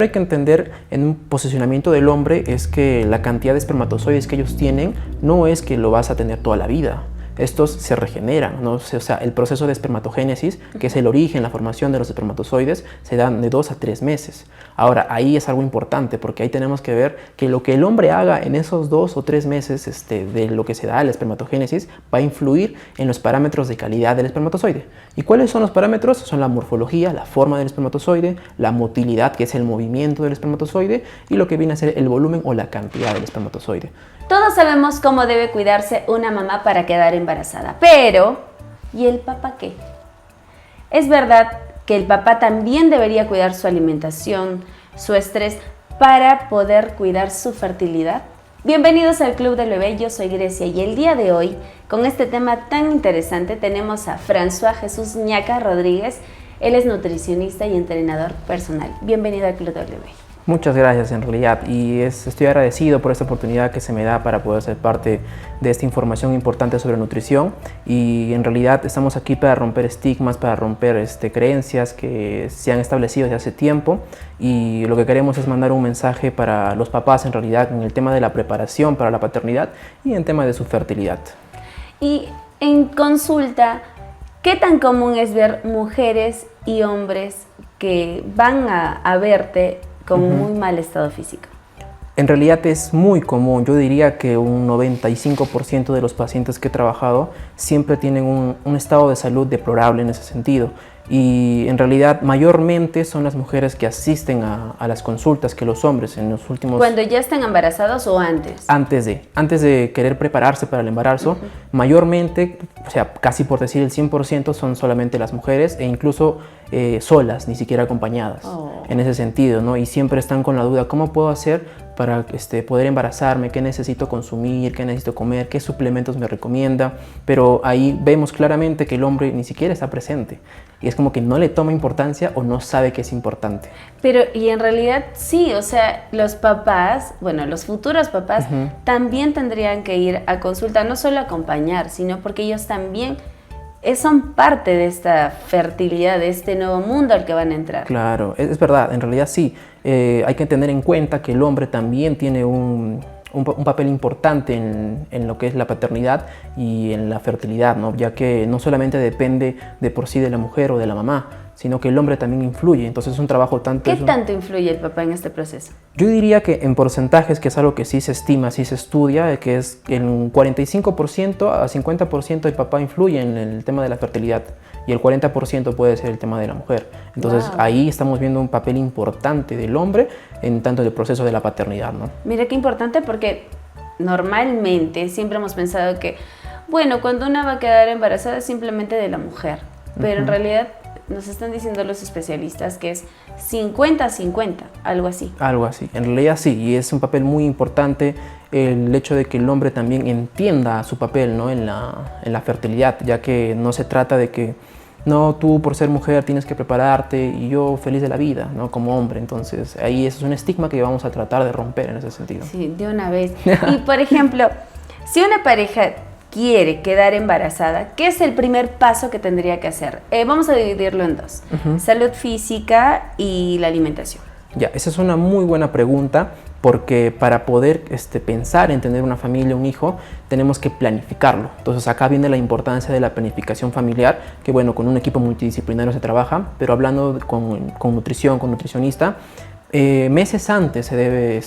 Hay que entender en un posicionamiento del hombre es que la cantidad de espermatozoides que ellos tienen no es que lo vas a tener toda la vida. Estos se regeneran, ¿no? O sea, el proceso de espermatogénesis, que es el origen, la formación de los espermatozoides, se dan de 2 a 3 meses. Ahora, ahí es algo importante porque ahí tenemos que ver que lo que el hombre haga en esos 2 o 3 meses de lo que se da la espermatogénesis va a influir en los parámetros de calidad del espermatozoide. ¿Y cuáles son los parámetros? Son la morfología, la forma del espermatozoide, la motilidad, que es el movimiento del espermatozoide, y lo que viene a ser el volumen o la cantidad del espermatozoide. Todos sabemos cómo debe cuidarse una mamá para quedar embarazada, pero ¿y el papá qué? Es verdad que el papá también debería cuidar su alimentación, su estrés, para poder cuidar su fertilidad. Bienvenidos al Club del Bebé, yo soy Grecia y el día de hoy, con este tema tan interesante, tenemos a François Jesús Ñaca Rodríguez. Él es nutricionista y entrenador personal. Bienvenido al Club del Bebé. Muchas gracias en realidad, y estoy agradecido por esta oportunidad que se me da para poder ser parte de esta información importante sobre nutrición, y en realidad estamos aquí para romper estigmas, para romper creencias que se han establecido desde hace tiempo, y lo que queremos es mandar un mensaje para los papás en realidad en el tema de la preparación para la paternidad y en el tema de su fertilidad. Y en consulta, ¿qué tan común es ver mujeres y hombres que van a verte con muy mal estado físico? En realidad es muy común. Yo diría que un 95% de los pacientes que he trabajado siempre tienen un estado de salud deplorable en ese sentido. Y en realidad mayormente son las mujeres que asisten a las consultas que los hombres en los últimos... ¿Cuando ya están embarazados o antes? Antes de querer prepararse para el embarazo, mayormente, o sea, casi por decir el 100% son solamente las mujeres, e incluso solas, ni siquiera acompañadas, en ese sentido, ¿no? Y siempre están con la duda, ¿cómo puedo hacer para poder embarazarme? ¿Qué necesito consumir? ¿Qué necesito comer? ¿Qué suplementos me recomienda? Pero ahí vemos claramente que el hombre ni siquiera está presente. Y es como que no le toma importancia o no sabe que es importante. Pero, y en realidad sí, o sea, los papás, bueno, los futuros papás también tendrían que ir a consulta, no solo a acompañar, sino porque ellos también son parte de esta fertilidad, de este nuevo mundo al que van a entrar. Claro, es verdad, en realidad sí. Hay que tener en cuenta que el hombre también tiene un papel importante en lo que es la paternidad y en la fertilidad, ¿no? Ya que no solamente depende de por sí de la mujer o de la mamá, sino que el hombre también influye. Entonces es un trabajo tanto... ¿Qué tanto influye el papá en este proceso? Yo diría que en porcentajes, que es algo que sí se estima, sí se estudia, que es en 45% a 50% el papá influye en el tema de la fertilidad, y el 40% puede ser el tema de la mujer. Entonces ahí estamos viendo un papel importante del hombre en tanto el proceso de la paternidad, ¿no? Mira qué importante, porque normalmente siempre hemos pensado que, bueno, cuando una va a quedar embarazada es simplemente de la mujer, pero en realidad nos están diciendo los especialistas que es 50-50, algo así. Algo así, en realidad sí, y es un papel muy importante el hecho de que el hombre también entienda su papel, ¿no? en la fertilidad, ya que no se trata de que no, tú por ser mujer tienes que prepararte y yo feliz de la vida, ¿no? Como hombre. Entonces ahí eso es un estigma que vamos a tratar de romper en ese sentido. Sí, de una vez. Y por ejemplo, si una pareja quiere quedar embarazada, ¿qué es el primer paso que tendría que hacer? Vamos a dividirlo en dos: salud física y la alimentación. Ya, esa es una muy buena pregunta, porque para poder pensar en tener una familia, un hijo, tenemos que planificarlo. Entonces acá viene la importancia de la planificación familiar, que bueno, con un equipo multidisciplinario se trabaja, pero hablando con nutrición, con nutricionista, meses antes se debe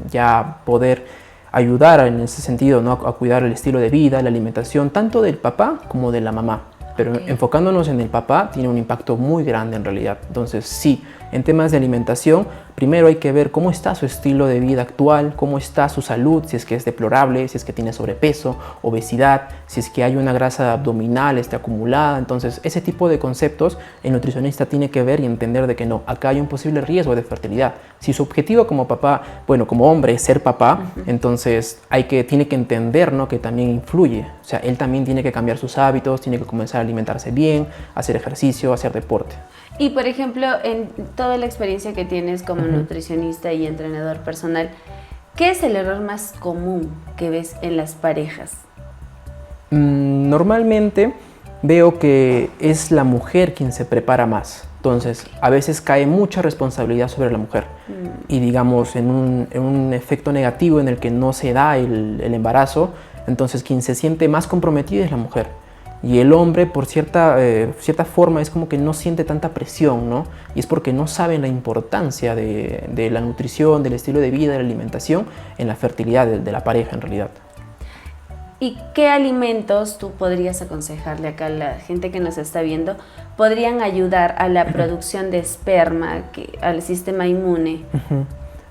ya poder ayudar en ese sentido, ¿no? A cuidar el estilo de vida, la alimentación, tanto del papá como de la mamá. Pero enfocándonos en el papá, tiene un impacto muy grande en realidad. Entonces sí, en temas de alimentación, primero hay que ver cómo está su estilo de vida actual, cómo está su salud, si es que es deplorable, si es que tiene sobrepeso, obesidad, si es que hay una grasa abdominal acumulada. Entonces ese tipo de conceptos el nutricionista tiene que ver y entender de que no, acá hay un posible riesgo de fertilidad. Si su objetivo como papá, bueno, como hombre es ser papá, entonces tiene que entender, ¿no? Que también influye. O sea, él también tiene que cambiar sus hábitos, tiene que comenzar a alimentarse bien, hacer ejercicio, hacer deporte. Y por ejemplo, en toda la experiencia que tienes como nutricionista y entrenador personal, ¿qué es el error más común que ves en las parejas? Normalmente veo que es la mujer quien se prepara más. Entonces, a veces cae mucha responsabilidad sobre la mujer y digamos en un efecto negativo en el que no se da el embarazo, entonces quien se siente más comprometida es la mujer. Y el hombre, por cierta forma, es como que no siente tanta presión, ¿no? Y es porque no saben la importancia de la nutrición, del estilo de vida, de la alimentación en la fertilidad de la pareja en realidad. ¿Y qué alimentos tú podrías aconsejarle acá a la gente que nos está viendo? ¿Podrían ayudar a la producción de esperma, al sistema inmune?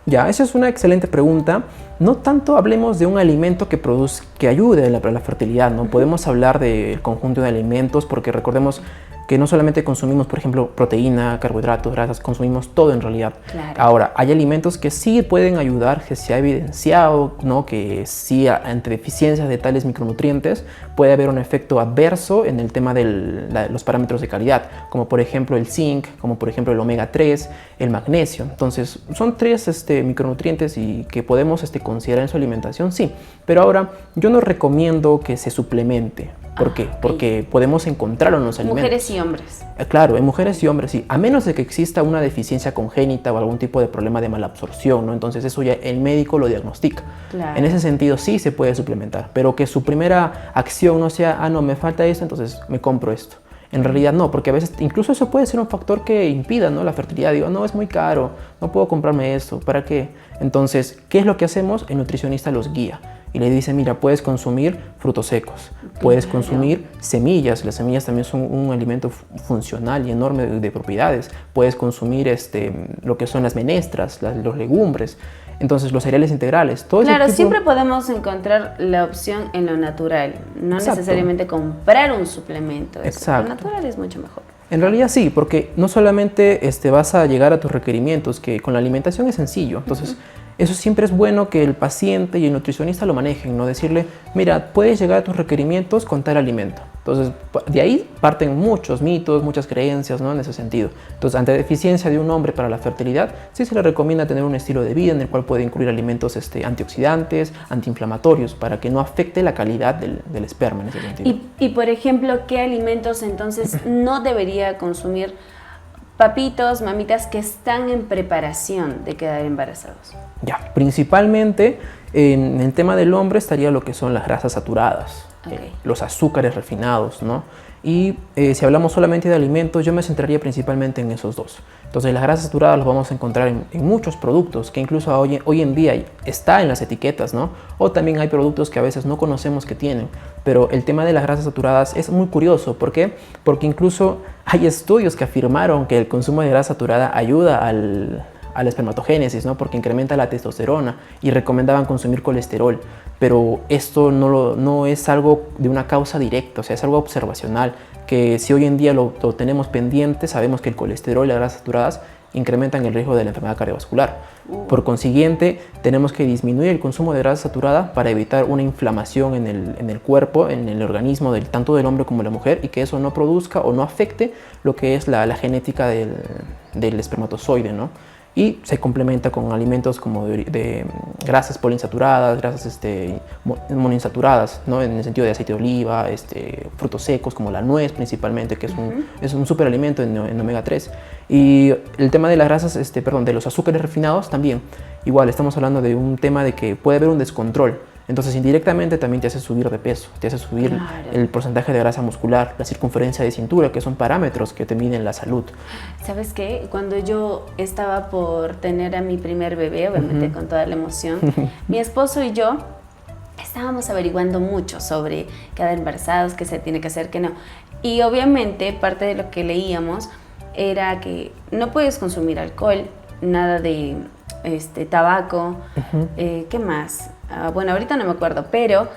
Ya, esa es una excelente pregunta. No tanto hablemos de un alimento que ayude a la fertilidad, ¿no? Podemos hablar del conjunto de alimentos porque recordemos que no solamente consumimos, por ejemplo, proteína, carbohidratos, grasas, consumimos todo en realidad. Claro. Ahora, hay alimentos que sí pueden ayudar, que se ha evidenciado, ¿no? Que sí, ante deficiencias de tales micronutrientes, puede haber un efecto adverso en el tema de los parámetros de calidad, como por ejemplo el zinc, como por ejemplo el omega 3, el magnesio. Entonces, son tres micronutrientes y que podemos considerar en su alimentación, sí. Pero ahora, yo no recomiendo que se suplemente. ¿Por qué? Porque podemos encontrarlo en los alimentos. Mujeres y hombres. Claro, en mujeres y hombres sí, a menos de que exista una deficiencia congénita o algún tipo de problema de malabsorción, ¿no? Entonces eso ya el médico lo diagnostica. Claro. En ese sentido sí se puede suplementar, pero que su primera acción no sea, no, me falta esto, entonces me compro esto. En realidad no, porque a veces incluso eso puede ser un factor que impida, ¿no? La fertilidad. Digo, no, es muy caro, no puedo comprarme esto, ¿para qué? Entonces, ¿qué es lo que hacemos? El nutricionista los guía y le dice, mira, puedes consumir frutos secos, puedes consumir semillas. Las semillas también son un alimento funcional y enorme de propiedades. Puedes consumir lo que son las menestras, los legumbres. Entonces, los cereales integrales. Todo claro, siempre podemos encontrar la opción en lo natural, no Exacto. necesariamente comprar un suplemento. Exacto. Lo natural es mucho mejor. En realidad sí, porque no solamente vas a llegar a tus requerimientos, que con la alimentación es sencillo. Entonces, eso siempre es bueno que el paciente y el nutricionista lo manejen, ¿no? Decirle, mira, puedes llegar a tus requerimientos con tal alimento. Entonces, de ahí parten muchos mitos, muchas creencias, ¿no? En ese sentido. Entonces, ante deficiencia de un hombre para la fertilidad, sí se le recomienda tener un estilo de vida en el cual puede incluir alimentos antioxidantes, antiinflamatorios, para que no afecte la calidad del esperma en ese sentido. Y, por ejemplo, ¿qué alimentos entonces no debería consumir papitos, mamitas que están en preparación de quedar embarazados? Ya, principalmente en el tema del hombre estaría lo que son las grasas saturadas, los azúcares refinados, ¿no? Y si hablamos solamente de alimentos, yo me centraría principalmente en esos dos. Entonces, las grasas saturadas las vamos a encontrar en muchos productos, que incluso hoy en día está en las etiquetas, ¿no? O también hay productos que a veces no conocemos que tienen. Pero el tema de las grasas saturadas es muy curioso. ¿Por qué? Porque incluso hay estudios que afirmaron que el consumo de grasa saturada ayuda a la espermatogénesis, ¿no? Porque incrementa la testosterona y recomendaban consumir colesterol. Pero esto no es algo de una causa directa, o sea, es algo observacional, que si hoy en día lo tenemos pendiente, sabemos que el colesterol y las grasas saturadas incrementan el riesgo de la enfermedad cardiovascular. Por consiguiente, tenemos que disminuir el consumo de grasa saturada para evitar una inflamación en el cuerpo, en el organismo tanto del hombre como de la mujer, y que eso no produzca o no afecte lo que es la genética del espermatozoide, ¿no? Y se complementa con alimentos como de grasas poliinsaturadas, grasas monoinsaturadas, ¿no? En el sentido de aceite de oliva, frutos secos como la nuez principalmente, que es un superalimento en omega 3. Y el tema de las grasas, de los azúcares refinados también. Igual estamos hablando de un tema de que puede haber un descontrol. Entonces, indirectamente también te hace subir de peso, te hace subir el porcentaje de grasa muscular, la circunferencia de cintura, que son parámetros que te miden la salud. ¿Sabes qué? Cuando yo estaba por tener a mi primer bebé, obviamente con toda la emoción, mi esposo y yo estábamos averiguando mucho sobre quedar embarazados, qué se tiene que hacer, qué no. Y obviamente parte de lo que leíamos era que no puedes consumir alcohol, nada de tabaco, ¿qué más? Bueno, ahorita no me acuerdo, pero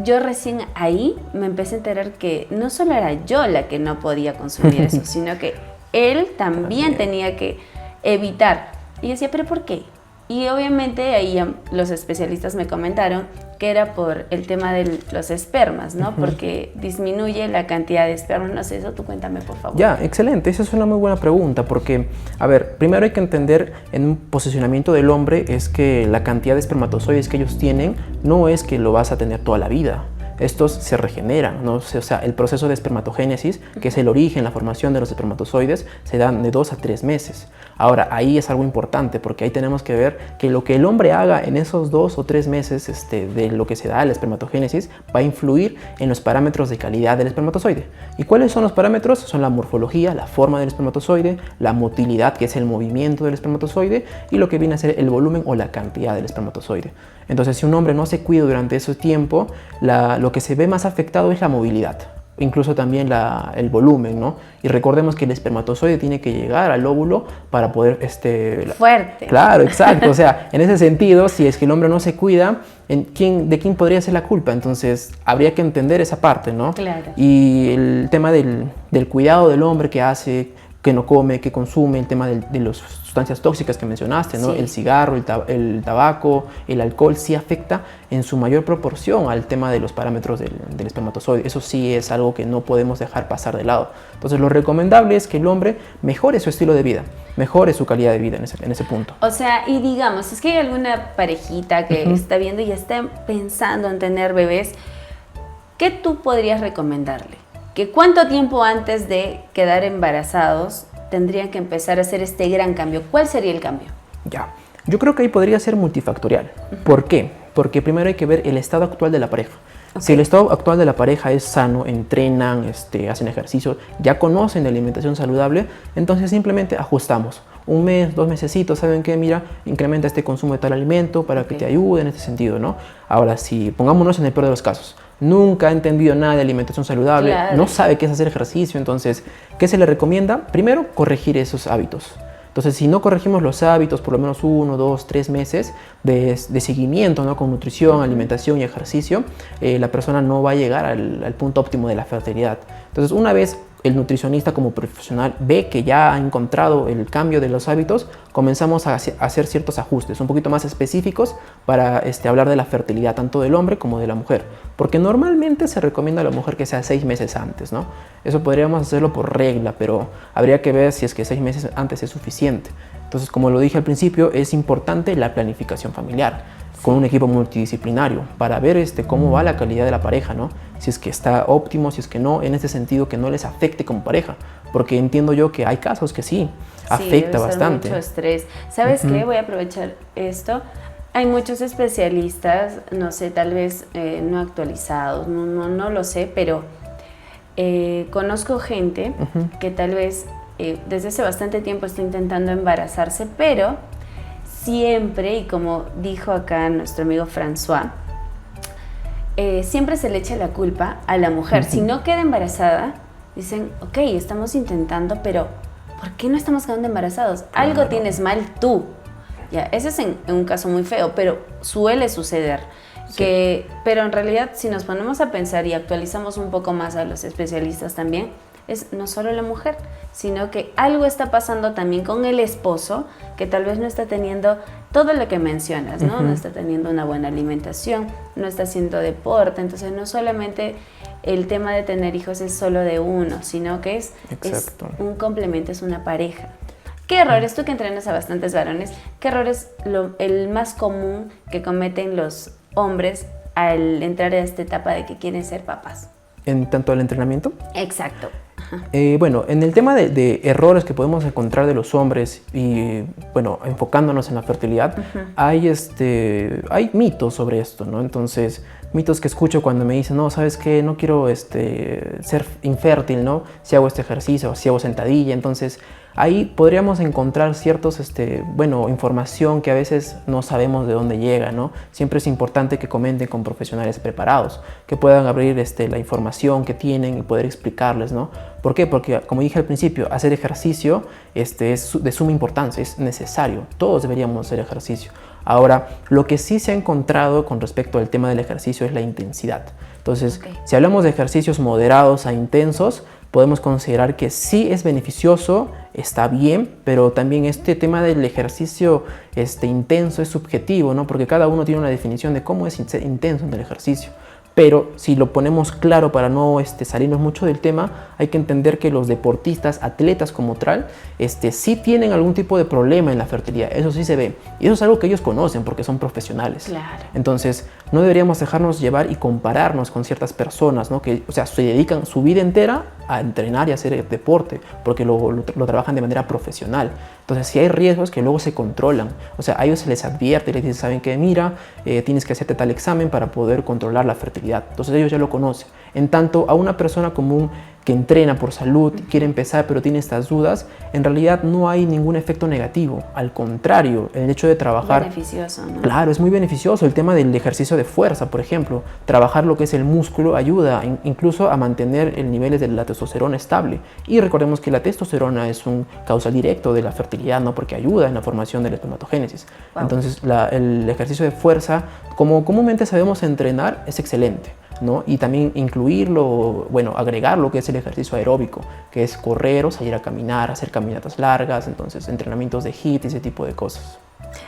yo recién ahí me empecé a enterar que no solo era yo la que no podía consumir eso, sino que él también tenía que evitar. Y yo decía, ¿pero por qué? Y obviamente ahí los especialistas me comentaron que era por el tema de los espermas, ¿no? Porque disminuye la cantidad de espermas. No sé, eso tú cuéntame, por favor. Ya, excelente. Esa es una muy buena pregunta porque, a ver, primero hay que entender en un posicionamiento del hombre es que la cantidad de espermatozoides que ellos tienen no es que lo vas a tener toda la vida. estos se regeneran, ¿no? O sea, el proceso de espermatogénesis, que es el origen, la formación de los espermatozoides, se dan de 2 a 3 meses. Ahora, ahí es algo importante porque ahí tenemos que ver que lo que el hombre haga en esos 2 o 3 meses de lo que se da la espermatogénesis va a influir en los parámetros de calidad del espermatozoide. ¿Y cuáles son los parámetros? Son la morfología, la forma del espermatozoide, la motilidad, que es el movimiento del espermatozoide, y lo que viene a ser el volumen o la cantidad del espermatozoide. Entonces, si un hombre no se cuida durante ese tiempo, lo que se ve más afectado es la movilidad, incluso también el volumen, ¿no? Y recordemos que el espermatozoide tiene que llegar al óvulo para poder... Fuerte. Claro, exacto. O sea, en ese sentido, si es que el hombre no se cuida, ¿de quién podría ser la culpa? Entonces, habría que entender esa parte, ¿no? Claro. Y el tema del cuidado del hombre que hace, que no come, que consume, el tema de las sustancias tóxicas que mencionaste, ¿no? Sí. El cigarro, el tabaco, el alcohol, sí afecta en su mayor proporción al tema de los parámetros del espermatozoide. Eso sí es algo que no podemos dejar pasar de lado. Entonces, lo recomendable es que el hombre mejore su estilo de vida, mejore su calidad de vida en ese punto. O sea, y digamos, es que hay alguna parejita que está viendo y está pensando en tener bebés, ¿qué tú podrías recomendarle? ¿Que cuánto tiempo antes de quedar embarazados tendrían que empezar a hacer este gran cambio? ¿Cuál sería el cambio? Ya, yo creo que ahí podría ser multifactorial. ¿Por qué? Porque primero hay que ver el estado actual de la pareja. Okay. Si el estado actual de la pareja es sano, entrenan, hacen ejercicio, ya conocen de alimentación saludable, entonces simplemente ajustamos. 1 mes, 2 mesecitos, ¿saben qué? Mira, incrementa este consumo de tal alimento para que te ayude en este sentido, ¿no? Ahora, si pongámonos en el peor de los casos, nunca ha entendido nada de alimentación saludable, claro, no sabe qué es hacer ejercicio, entonces, ¿qué se le recomienda? Primero, corregir esos hábitos. Entonces, si no corregimos los hábitos, por lo menos 1, 2, 3 meses de seguimiento, ¿no? Con nutrición, alimentación y ejercicio, la persona no va a llegar al punto óptimo de la fertilidad. Entonces, una vez el nutricionista como profesional ve que ya ha encontrado el cambio de los hábitos, comenzamos a hacer ciertos ajustes un poquito más específicos para hablar de la fertilidad tanto del hombre como de la mujer. Porque normalmente se recomienda a la mujer que sea 6 meses antes, ¿no? Eso podríamos hacerlo por regla, pero habría que ver si es que 6 meses antes es suficiente. Entonces, como lo dije al principio, es importante la planificación familiar con un equipo multidisciplinario para ver cómo va la calidad de la pareja, ¿no? Si es que está óptimo, si es que no, en este sentido que no les afecte como pareja, porque entiendo yo que hay casos que sí, afecta bastante. Mucho estrés. ¿Sabes qué? Voy a aprovechar esto. Hay muchos especialistas, no sé, tal vez no actualizados, no lo sé, pero conozco gente que tal vez desde hace bastante tiempo está intentando embarazarse, pero siempre, y como dijo acá nuestro amigo François, siempre se le echa la culpa a la mujer. Si no queda embarazada, dicen, ok, estamos intentando, pero ¿por qué no estamos quedando embarazados? Algo tienes mal tú. Ya, ese es en un caso muy feo, pero suele suceder. Sí. Pero en realidad, si nos ponemos a pensar y actualizamos un poco más a los especialistas también, es no solo la mujer, sino que algo está pasando también con el esposo, que tal vez no está teniendo todo lo que mencionas, ¿no? No está teniendo una buena alimentación, no está haciendo deporte. Entonces, no solamente el tema de tener hijos es solo de uno, sino que es un complemento, es una pareja. ¿Qué errores, tú que entrenas a bastantes varones, qué errores el más común que cometen los hombres al entrar a esta etapa de que quieren ser papás? ¿En tanto al entrenamiento? Exacto. Bueno, en el tema de errores que podemos encontrar de los hombres y, bueno, enfocándonos en la fertilidad, hay mitos sobre esto, ¿no? Entonces, mitos que escucho cuando me dicen, no, ¿sabes qué? No quiero ser infértil, ¿no? Si hago este ejercicio, si hago sentadilla. Entonces, ahí podríamos encontrar ciertos, información que a veces no sabemos de dónde llega, ¿no? Siempre es importante que comenten con profesionales preparados, que puedan abrir la información que tienen y poder explicarles, ¿no? ¿Por qué? Porque, como dije al principio, hacer ejercicio es de suma importancia, es necesario. Todos deberíamos hacer ejercicio. Ahora, lo que sí se ha encontrado con respecto al tema del ejercicio es la intensidad. Entonces, si hablamos de ejercicios moderados a intensos, podemos considerar que sí es beneficioso, está bien, pero también este tema del ejercicio intenso es subjetivo, ¿no? Porque cada uno tiene una definición de cómo es intenso en el ejercicio. Pero si lo ponemos claro para no salirnos mucho del tema, hay que entender que los deportistas, atletas como tal, sí tienen algún tipo de problema en la fertilidad. Eso sí se ve. Y eso es algo que ellos conocen porque son profesionales. Claro. Entonces, no deberíamos dejarnos llevar y compararnos con ciertas personas, ¿no? Que, o sea, se dedican su vida entera a entrenar y a hacer deporte porque lo trabajan de manera profesional. Entonces, si hay riesgos que luego se controlan. O sea, a ellos se les advierte y les dicen, ¿saben qué? Mira, tienes que hacerte tal examen para poder controlar la fertilidad. Entonces, ellos ya lo conocen. En tanto, a una persona común que entrena por salud, quiere empezar pero tiene estas dudas, en realidad no hay ningún efecto negativo. Al contrario, el hecho de trabajar... Beneficioso, ¿no? Claro, es muy beneficioso. El tema del ejercicio de fuerza, por ejemplo, trabajar lo que es el músculo ayuda incluso a mantener el niveles de la testosterona estable. Y recordemos que la testosterona es un causal directo de la fertilidad, ¿no? Porque ayuda en la formación de la espermatogénesis. Wow. Entonces, el ejercicio de fuerza, como comúnmente sabemos entrenar, es excelente, ¿no? Y también incluirlo, bueno, agregar lo que es el ejercicio aeróbico, que es correr o salir a caminar, hacer caminatas largas, entonces entrenamientos de HIIT y ese tipo de cosas.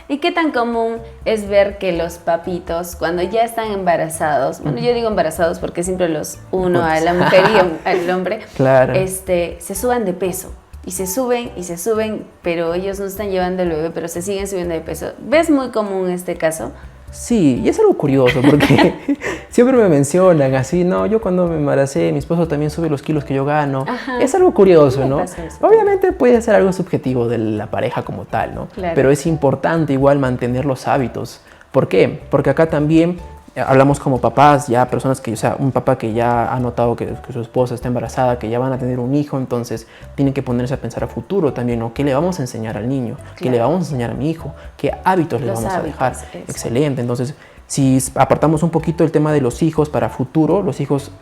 ¿Y qué tan común es ver que los papitos, cuando ya están embarazados, bueno, yo digo embarazados porque siempre los uno a la mujer y al hombre, claro, se suban de peso? Y se suben, pero ellos no están llevando el bebé, pero se siguen subiendo de peso. ¿Ves muy común este caso? Sí, y es algo curioso porque siempre me mencionan así, no, yo cuando me embaracé, mi esposo también sube los kilos que yo gano. Ajá. Es algo curioso, ¿no? Obviamente puede ser algo subjetivo de la pareja como tal, ¿no? Claro. Pero es importante igual mantener los hábitos. ¿Por qué? Porque acá también hablamos como papás, ya personas que, o sea, un papá que ya ha notado que su esposa está embarazada, que ya van a tener un hijo, entonces tienen que ponerse a pensar a futuro también, ¿no? ¿Qué le vamos a enseñar al niño? Claro. ¿Qué le vamos a enseñar a mi hijo? ¿Qué hábitos le vamos a dejar? Eso. Excelente. Entonces, si apartamos un poquito el tema de los hijos para futuro, los hijos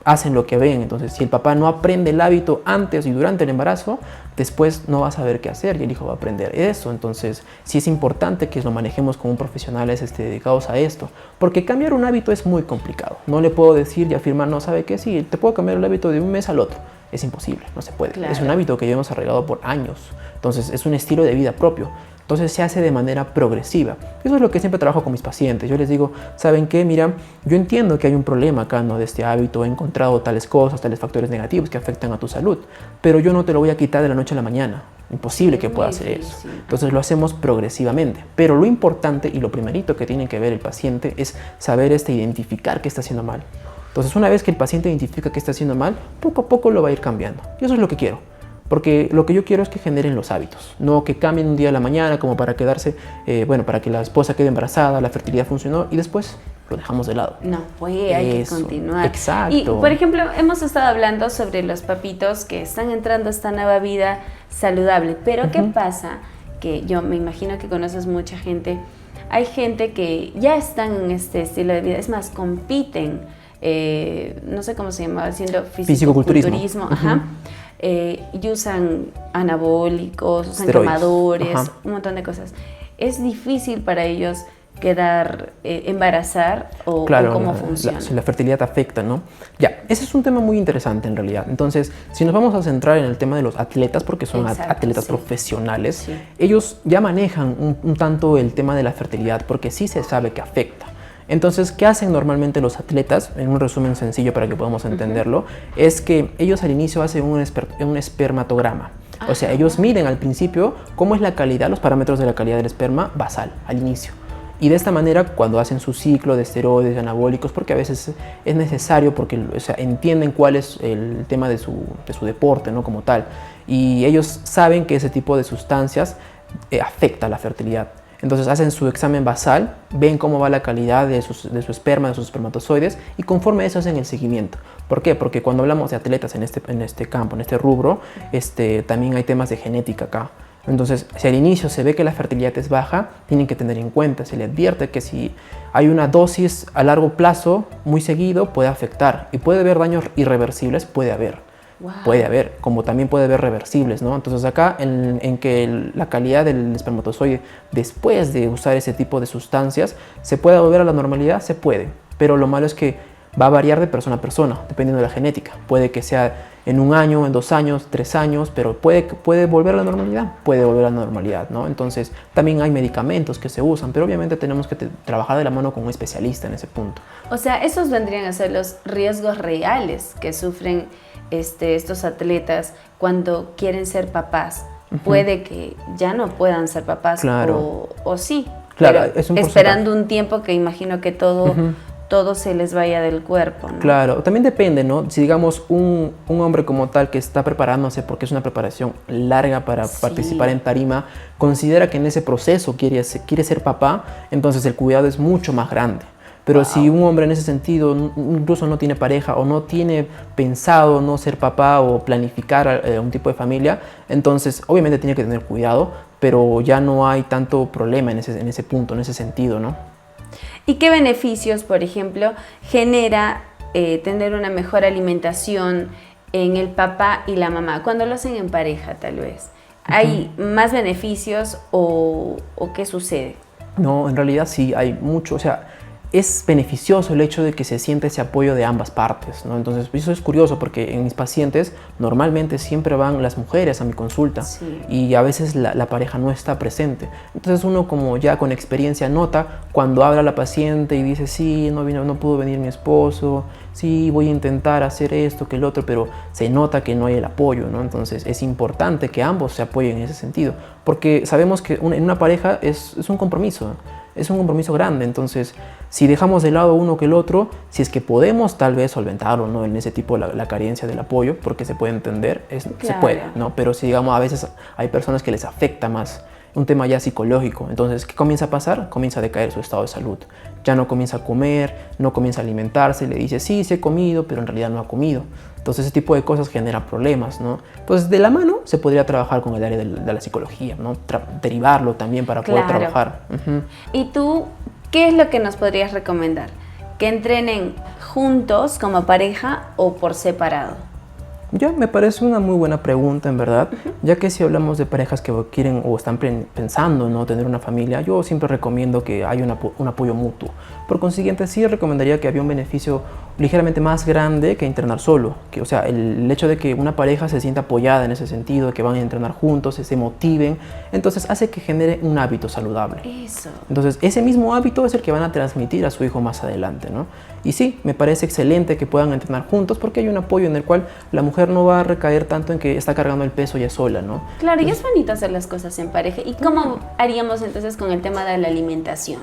hacen lo que ven. Entonces, si el papá no aprende el hábito antes y durante el embarazo, después no va a saber qué hacer y el hijo va a aprender eso. Entonces, sí es importante que lo manejemos como profesionales dedicados a esto, porque cambiar un hábito es muy complicado. No le puedo decir y afirmar, no, ¿sabe qué? Sí, te puedo cambiar el hábito de un mes al otro. Es imposible, no se puede. Claro. Es un hábito que llevamos arreglado por años. Entonces, es un estilo de vida propio. Entonces se hace de manera progresiva. Eso es lo que siempre trabajo con mis pacientes. Yo les digo, ¿saben qué? Mira, yo entiendo que hay un problema acá, ¿no? De este hábito, he encontrado tales cosas, tales factores negativos que afectan a tu salud, pero yo no te lo voy a quitar de la noche a la mañana. Imposible que pueda hacer eso. Entonces lo hacemos progresivamente. Pero lo importante y lo primerito que tiene que ver el paciente es saber identificar qué está haciendo mal. Entonces una vez que el paciente identifica qué está haciendo mal, poco a poco lo va a ir cambiando. Y eso es lo que quiero. Porque lo que yo quiero es que generen los hábitos, no que cambien un día a la mañana como para quedarse, para que la esposa quede embarazada, la fertilidad funcionó y después lo dejamos de lado. No puede, hay que continuar. Exacto. Y, por ejemplo, hemos estado hablando sobre los papitos que están entrando a esta nueva vida saludable, pero ¿qué pasa? Que yo me imagino que conoces mucha gente, hay gente que ya están en este estilo de vida, es más, compiten, no sé cómo se llama, haciendo fisicoculturismo. Ajá. Y usan anabólicos, usan quemadores, un montón de cosas. ¿Es difícil para ellos embarazar o cómo funciona? La fertilidad afecta, ¿no? Ya, ese es un tema muy interesante en realidad. Entonces, si nos vamos a centrar en el tema de los atletas, porque son atletas profesionales, ellos ya manejan un tanto el tema de la fertilidad, porque sí se sabe que afecta. Entonces, ¿qué hacen normalmente los atletas? En un resumen sencillo para que podamos entenderlo, es que ellos al inicio hacen un espermatograma. O sea, ellos miden al principio cómo es la calidad, los parámetros de la calidad del esperma basal al inicio. Y de esta manera, cuando hacen su ciclo de esteroides, de anabólicos, porque a veces es necesario, porque entienden cuál es el tema de su deporte, ¿no? Como tal. Y ellos saben que ese tipo de sustancias afecta la fertilidad. Entonces hacen su examen basal, ven cómo va la calidad de su esperma, de sus espermatozoides, y conforme a eso hacen el seguimiento. ¿Por qué? Porque cuando hablamos de atletas en este campo, en este rubro, también hay temas de genética acá. Entonces, si al inicio se ve que la fertilidad es baja, tienen que tener en cuenta, se le advierte que si hay una dosis a largo plazo muy seguido, puede afectar. Y puede haber daños irreversibles, puede haber. Wow. Puede haber, como también puede haber reversibles, ¿no? Entonces acá en que la calidad del espermatozoide después de usar ese tipo de sustancias se pueda volver a la normalidad, se puede, pero lo malo es que va a variar de persona a persona, dependiendo de la genética. Puede que sea en 1 año, en 2 años, 3 años, pero puede volver a la normalidad, puede volver a la normalidad, ¿no? Entonces, también hay medicamentos que se usan, pero obviamente tenemos que trabajar de la mano con un especialista en ese punto. O sea, esos vendrían a ser los riesgos reales que sufren estos atletas cuando quieren ser papás. Puede que ya no puedan ser papás, claro. o sí, claro, pero es un esperando un tiempo que imagino que todo se les vaya del cuerpo, ¿no? Claro, también depende, ¿no? Si digamos un hombre como tal que está preparándose porque es una preparación larga para participar en tarima, considera que en ese proceso quiere ser papá, entonces el cuidado es mucho más grande. Pero si un hombre en ese sentido incluso no tiene pareja o no tiene pensado no ser papá o planificar un tipo de familia, entonces obviamente tiene que tener cuidado, pero ya no hay tanto problema en ese punto, en ese sentido, ¿no? ¿Y qué beneficios, por ejemplo, genera tener una mejor alimentación en el papá y la mamá? Cuando lo hacen en pareja, tal vez. ¿Hay más beneficios o qué sucede? No, en realidad sí, hay mucho, o sea, es beneficioso el hecho de que se siente ese apoyo de ambas partes, ¿no? Entonces, eso es curioso porque en mis pacientes normalmente siempre van las mujeres a mi consulta y a veces la pareja no está presente. Entonces uno como ya con experiencia nota cuando habla la paciente y dice, sí, no pudo venir mi esposo, sí, voy a intentar hacer esto, que el otro, pero se nota que no hay el apoyo, ¿no? Entonces es importante que ambos se apoyen en ese sentido, porque sabemos que en una pareja es un compromiso, ¿no? Es un compromiso grande, entonces si dejamos de lado uno que el otro, si es que podemos tal vez solventarlo, ¿no? En ese tipo la carencia del apoyo, porque se puede entender, se puede, ¿no? Pero si digamos a veces hay personas que les afecta más, un tema ya psicológico, entonces ¿qué comienza a pasar? Comienza a decaer su estado de salud, ya no comienza a comer, no comienza a alimentarse, le dice sí he comido, pero en realidad no ha comido. Entonces ese tipo de cosas genera problemas, ¿no? Entonces de la mano se podría trabajar con el área de la psicología, ¿no? Derivarlo también para poder trabajar. ¿Y tú qué es lo que nos podrías recomendar? ¿Que entrenen juntos como pareja o por separado? Ya, me parece una muy buena pregunta, en verdad, ya que si hablamos de parejas que quieren o están pensando no tener una familia, yo siempre recomiendo que haya un apoyo mutuo. Por consiguiente, sí recomendaría que había un beneficio ligeramente más grande que entrenar solo. O sea, el hecho de que una pareja se sienta apoyada en ese sentido, de que van a entrenar juntos, se motiven, entonces hace que genere un hábito saludable. Eso. Entonces, ese mismo hábito es el que van a transmitir a su hijo más adelante, ¿no? Y sí, me parece excelente que puedan entrenar juntos porque hay un apoyo en el cual la mujer no va a recaer tanto en que está cargando el peso ya sola, ¿no? Claro, y es bonito hacer las cosas en pareja. ¿Y cómo haríamos entonces con el tema de la alimentación?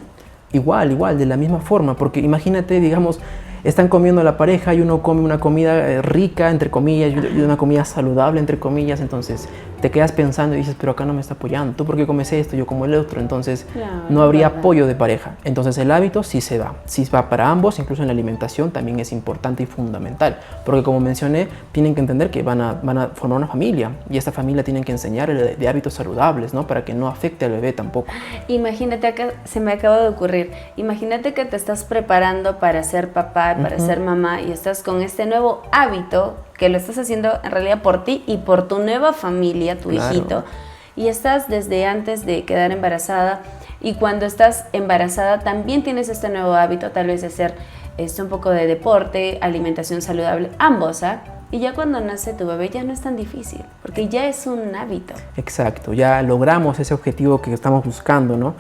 Igual, de la misma forma, porque imagínate, digamos, están comiendo la pareja y uno come una comida rica, entre comillas, y una comida saludable, entre comillas, entonces te quedas pensando y dices, pero acá no me está apoyando, ¿tú por qué comes esto? Yo como el otro, entonces no habría apoyo de pareja. Entonces el hábito sí se da, sí va para ambos, incluso en la alimentación también es importante y fundamental, porque como mencioné, tienen que entender que van a formar una familia y esta familia tienen que enseñar de hábitos saludables, ¿no? Para que no afecte al bebé tampoco. Imagínate, acá se me acaba de ocurrir, imagínate que te estás preparando para ser papá, para ser mamá y estás con este nuevo hábito que lo estás haciendo en realidad por ti y por tu nueva familia, tu hijito, y estás desde antes de quedar embarazada y cuando estás embarazada también tienes este nuevo hábito tal vez de hacer un poco de deporte, alimentación saludable, ambos, ¿ah? Y ya cuando nace tu bebé ya no es tan difícil, porque ya es un hábito. Exacto, ya logramos ese objetivo que estamos buscando, ¿no?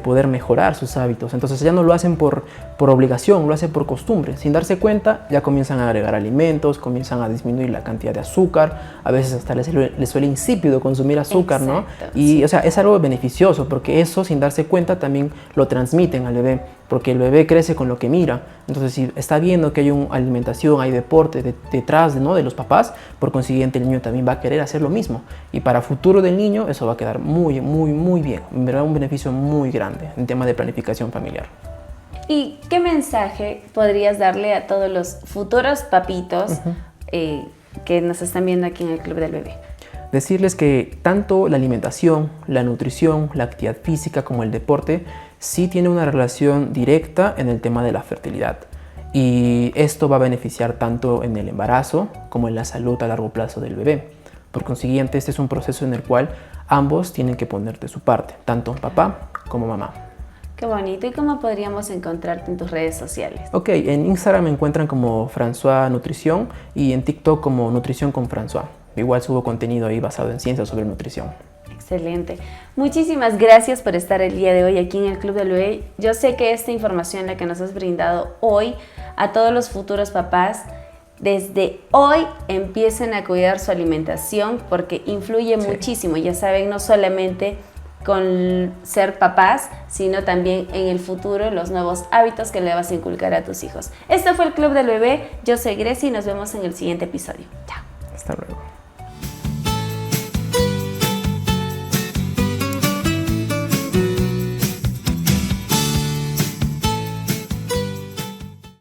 Poder mejorar sus hábitos. Entonces ya no lo hacen por obligación, lo hacen por costumbre. Sin darse cuenta, ya comienzan a agregar alimentos, comienzan a disminuir la cantidad de azúcar, a veces hasta les suele insípido consumir azúcar, ¿no? Y, o sea, es algo beneficioso, porque eso, sin darse cuenta, también lo transmiten al bebé, porque el bebé crece con lo que mira. Entonces, si está viendo que hay una alimentación, hay deporte detrás de los papás, por consiguiente el niño también va a querer hacer lo mismo. Y para futuro del niño eso va a quedar muy, muy, muy bien. En verdad, un beneficio muy grande en tema de planificación familiar. ¿Y qué mensaje podrías darle a todos los futuros papitos que nos están viendo aquí en el Club del Bebé? Decirles que tanto la alimentación, la nutrición, la actividad física como el deporte sí tiene una relación directa en el tema de la fertilidad. Y esto va a beneficiar tanto en el embarazo como en la salud a largo plazo del bebé. Por consiguiente, este es un proceso en el cual ambos tienen que poner de su parte, tanto papá como mamá. Qué bonito. ¿Y cómo podríamos encontrarte en tus redes sociales? Ok, en Instagram me encuentran como François Nutrición y en TikTok como Nutrición con François. Igual subo contenido ahí basado en ciencias sobre nutrición. Excelente. Muchísimas gracias por estar el día de hoy aquí en el Club del Bebé. Yo sé que esta información la que nos has brindado hoy a todos los futuros papás, desde hoy empiecen a cuidar su alimentación porque influye muchísimo, ya saben, no solamente con ser papás, sino también en el futuro los nuevos hábitos que le vas a inculcar a tus hijos. Este fue el Club del Bebé, yo soy Grecia y nos vemos en el siguiente episodio. Chao. Hasta luego.